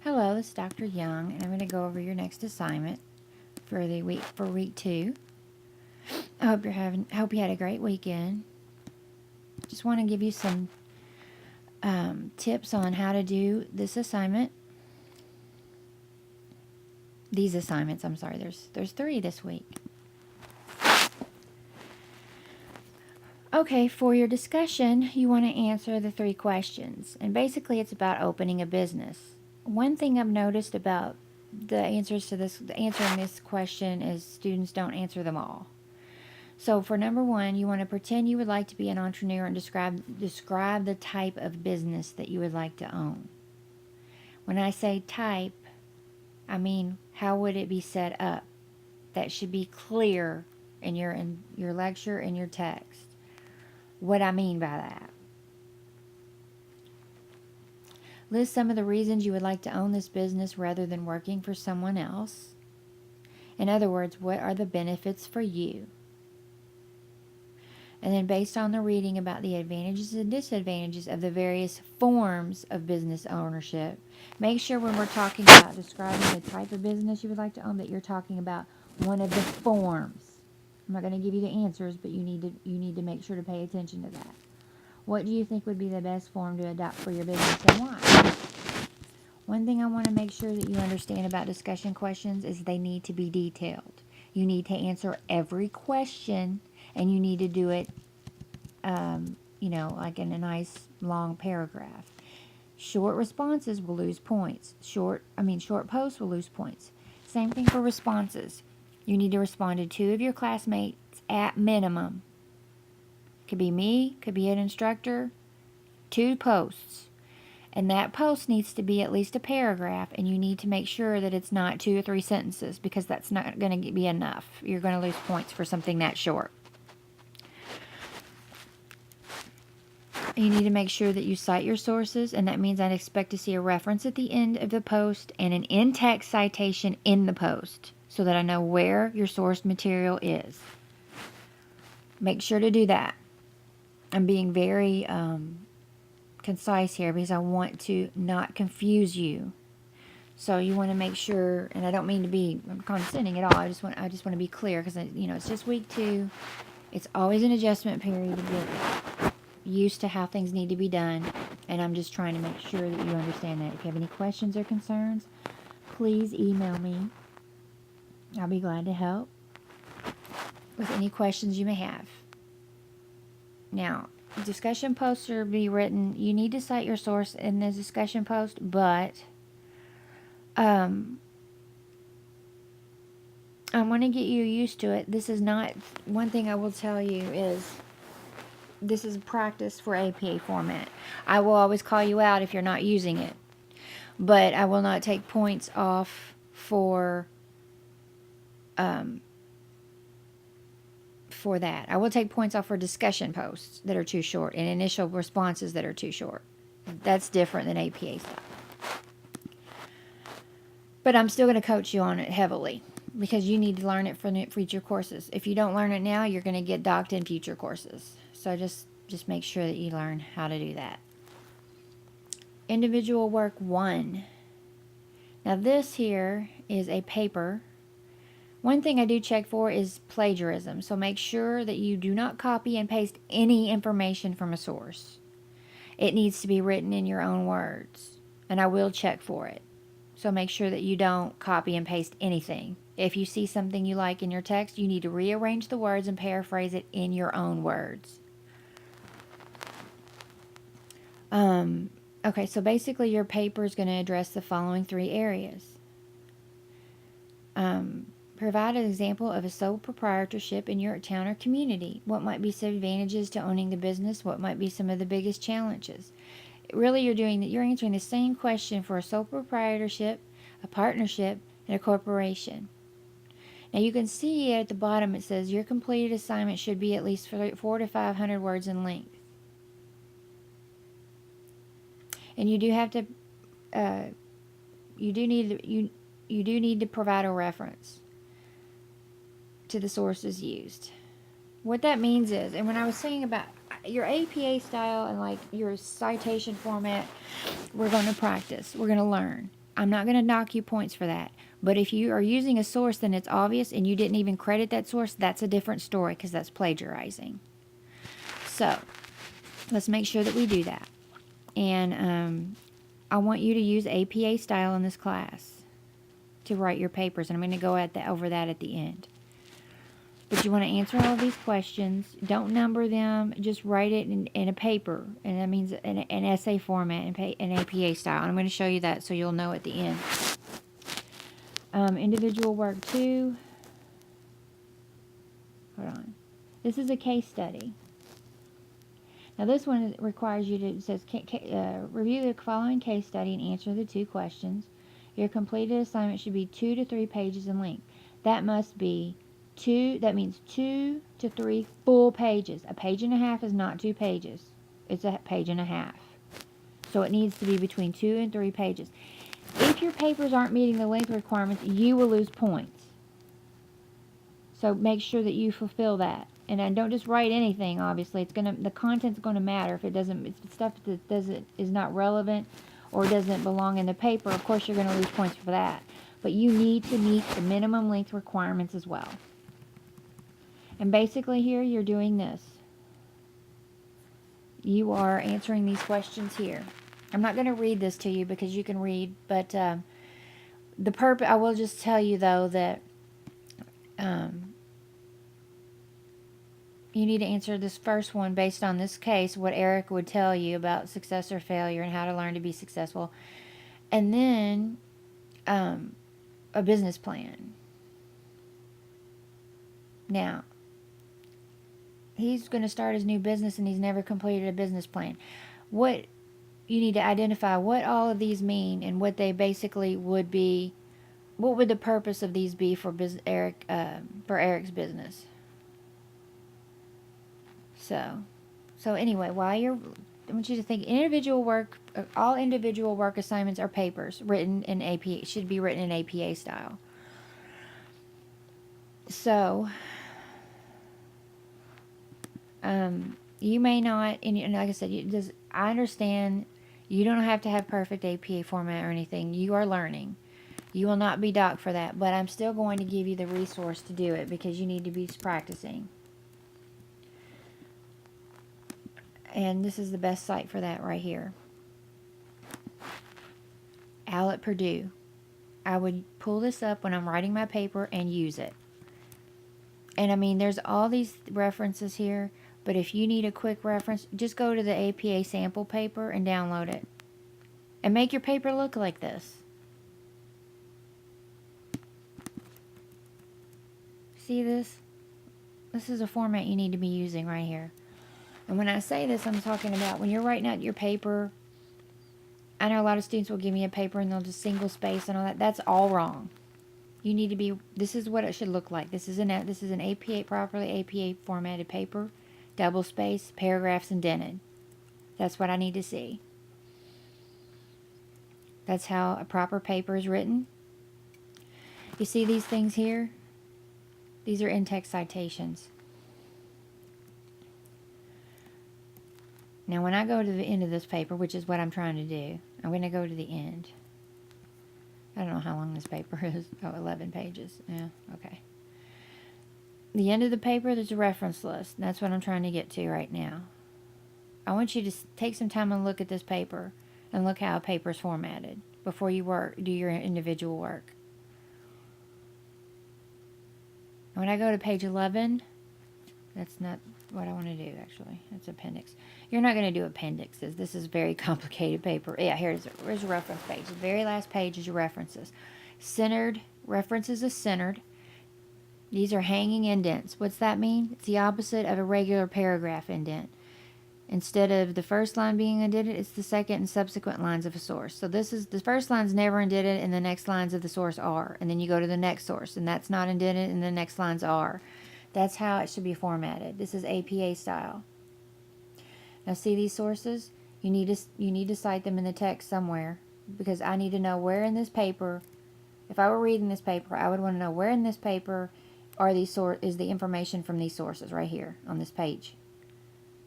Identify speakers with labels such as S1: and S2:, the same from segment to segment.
S1: Hello, this is Dr. Young, and I'm going to go over your next assignment for week 2. Hope you had a great weekend. Just want to give you some tips on how to do this assignment. These assignments, I'm sorry. There's 3 this week. Okay, for your discussion, you want to answer the 3 questions, and basically it's about opening a business. One thing I've noticed about the answering this question is students don't answer them all. So for number 1, you want to pretend you would like to be an entrepreneur and describe the type of business that you would like to own. When I say type, I mean how would it be set up? That should be clear in your lecture and your text. What I mean by that. List some of the reasons you would like to own this business rather than working for someone else. In other words, what are the benefits for you? And then based on the reading about the advantages and disadvantages of the various forms of business ownership, make sure when we're talking about describing the type of business you would like to own that you're talking about one of the forms. I'm not going to give you the answers, but you need to make sure to pay attention to that. What do you think would be the best form to adopt for your business and why? One thing I want to make sure that you understand about discussion questions is they need to be detailed. You need to answer every question, and you need to do it, like in a nice long paragraph. Short responses will lose points. Short posts will lose points. Same thing for responses. You need to respond to 2 of your classmates at minimum. Could be me, could be an instructor. 2 posts. And that post needs to be at least a paragraph, and you need to make sure that it's not 2 or 3 sentences, because that's not going to be enough. You're going to lose points for something that short. You need to make sure that you cite your sources, and that means I'd expect to see a reference at the end of the post and an in-text citation in the post so that I know where your source material is. Make sure to do that. I'm being very concise here because I want to not confuse you. So you want to make sure, and I don't mean to be condescending at all. I just want to be clear because it's just week 2. It's always an adjustment period to get used to how things need to be done, and I'm just trying to make sure that you understand that. If you have any questions or concerns, please email me. I'll be glad to help with any questions you may have. Now, discussion posts are to be written. You need to cite your source in the discussion post, but I'm going to get you used to it. This is not, one thing I will tell you is, this is practice for APA format. I will always call you out if you're not using it, but I will not take points off for that. I will take points off for discussion posts that are too short and initial responses that are too short. That's different than APA stuff. But I'm still going to coach you on it heavily because you need to learn it for future courses. If you don't learn it now, you're going to get docked in future courses. So just make sure that you learn how to do that. Individual work 1. Now this here is a paper. One thing I do check for is plagiarism. So make sure that you do not copy and paste any information from a source. It needs to be written in your own words. And I will check for it. So make sure that you don't copy and paste anything. If you see something you like in your text, you need to rearrange the words and paraphrase it in your own words. Okay, so basically your paper is going to address the following 3 areas. Provide an example of a sole proprietorship in your town or community. What might be some advantages to owning the business? What might be some of the biggest challenges? Really, you're answering the same question for a sole proprietorship, a partnership, and a corporation. Now you can see at the bottom it says your completed assignment should be at least 400 to 500 words in length. And you do have to, you do need to provide a reference to the sources used. What that means is, and when I was saying about your APA style and like your citation format, we're going to practice. We're going to learn. I'm not going to knock you points for that. But if you are using a source and it's obvious and you didn't even credit that source, that's a different story because that's plagiarizing. So let's make sure that we do that. And I want you to use APA style in this class to write your papers. And I'm going to go over that at the end. But you want to answer all of these questions. Don't number them. Just write it in a paper. And that means an essay format in APA style. And I'm going to show you that so you'll know at the end. Individual work 2. Hold on. This is a case study. Now this one requires you to, it says, review the following case study and answer the 2 questions. Your completed assignment should be 2 to 3 pages in length. That must be that means 2 to 3 full pages. A page and a half is not 2 pages. It's a page and a half. So it needs to be between 2 and 3 pages. If your papers aren't meeting the length requirements, you will lose points. So make sure that you fulfill that. And then don't just write anything, obviously. The content's gonna matter. If stuff that is not relevant or doesn't belong in the paper, of course you're gonna lose points for that. But you need to meet the minimum length requirements as well. And basically here you're doing this. You are answering these questions here. I'm not going to read this to you because you can read, but I will just tell you though that you need to answer this first one based on this case, what Eric would tell you about success or failure and how to learn to be successful. And then a business plan. Now, he's going to start his new business and he's never completed a business plan. What you need to identify what all of these mean and what they basically would be. What would the purpose of these be for Eric's business? So anyway, I want you to think all individual work assignments are papers written in APA, should be written in APA style. So, you may not, and like I said, I understand you don't have to have perfect APA format or anything. You are learning. You will not be docked for that, but I'm still going to give you the resource to do it because you need to be practicing. And this is the best site for that right here. Al at Purdue. I would pull this up when I'm writing my paper and use it. And I mean, there's all these references here, but if you need a quick reference, just go to the APA sample paper and download it. And make your paper look like this. See this? This is a format you need to be using right here. And when I say this, I'm talking about when you're writing out your paper. I know a lot of students will give me a paper and they'll just single space and all that. That's all wrong. You need to be, this is what it should look like. This is an APA, properly APA formatted paper. Double space, paragraphs indented. That's what I need to see. That's how a proper paper is written. You see these things here? These are in-text citations. Now when I go to the end of this paper, which is what I'm trying to do, I'm going to go to the end. I don't know how long this paper is. Oh, 11 pages. Yeah, okay. The end of the paper, there's a reference list. That's what I'm trying to get to right now. I want you to take some time and look at this paper and look how a paper is formatted before you do your individual work. When I go to page 11, that's not what I want to do, actually. That's appendix. You're not going to do appendixes. This is very complicated paper. Yeah, here's a reference page. The very last page is your references. Centered. References is centered. These are hanging indents. What's that mean? It's the opposite of a regular paragraph indent. Instead of the first line being indented, it's the second and subsequent lines of a source. So this is, the first line's never indented and the next lines of the source are. And then you go to the next source and that's not indented and the next lines are. That's how it should be formatted. This is APA style. Now see these sources? You need to cite them in the text somewhere because I need to know where in this paper, if I were reading this paper, I would want to know where in this paper is the information from these sources right here on this page.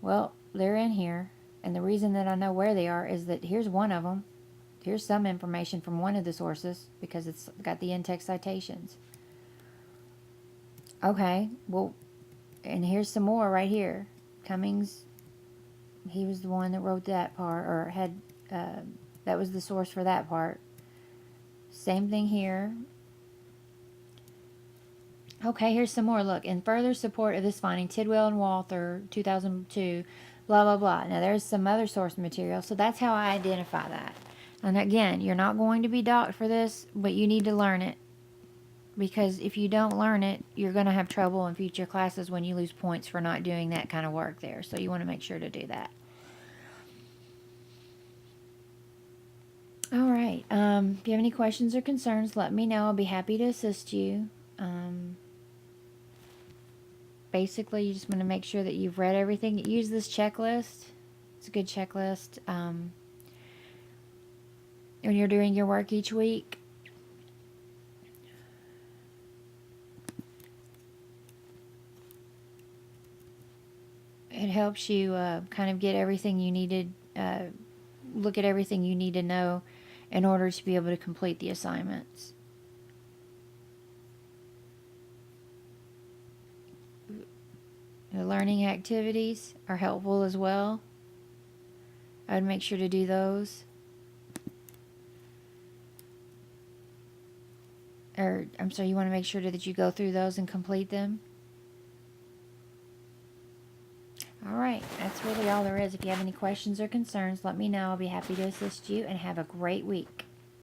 S1: Well, they're in here, and the reason that I know where they are is that here's one of them. Here's some information from one of the sources because it's got the in-text citations. Okay, well, and here's some more right here. Cummings, he was the one that wrote that part, or had, that was the source for that part. Same thing here. Okay, here's some more. Look, in further support of this finding, Tidwell and Walther, 2002, blah, blah, blah. Now, there's some other source material, so that's how I identify that. And again, you're not going to be docked for this, but you need to learn it. Because if you don't learn it, you're going to have trouble in future classes when you lose points for not doing that kind of work there. So you want to make sure to do that. All right. If you have any questions or concerns, let me know. I'll be happy to assist you. Basically, you just want to make sure that you've read everything. Use this checklist. It's a good checklist. When you're doing your work each week. It helps you kind of get everything you needed, look at everything you need to know in order to be able to complete the assignments. The learning activities are helpful as well. I would make sure to do those. Or, I'm sorry, you want to make sure that you go through those and complete them. Alright, that's really all there is. If you have any questions or concerns, let me know. I'll be happy to assist you, and have a great week.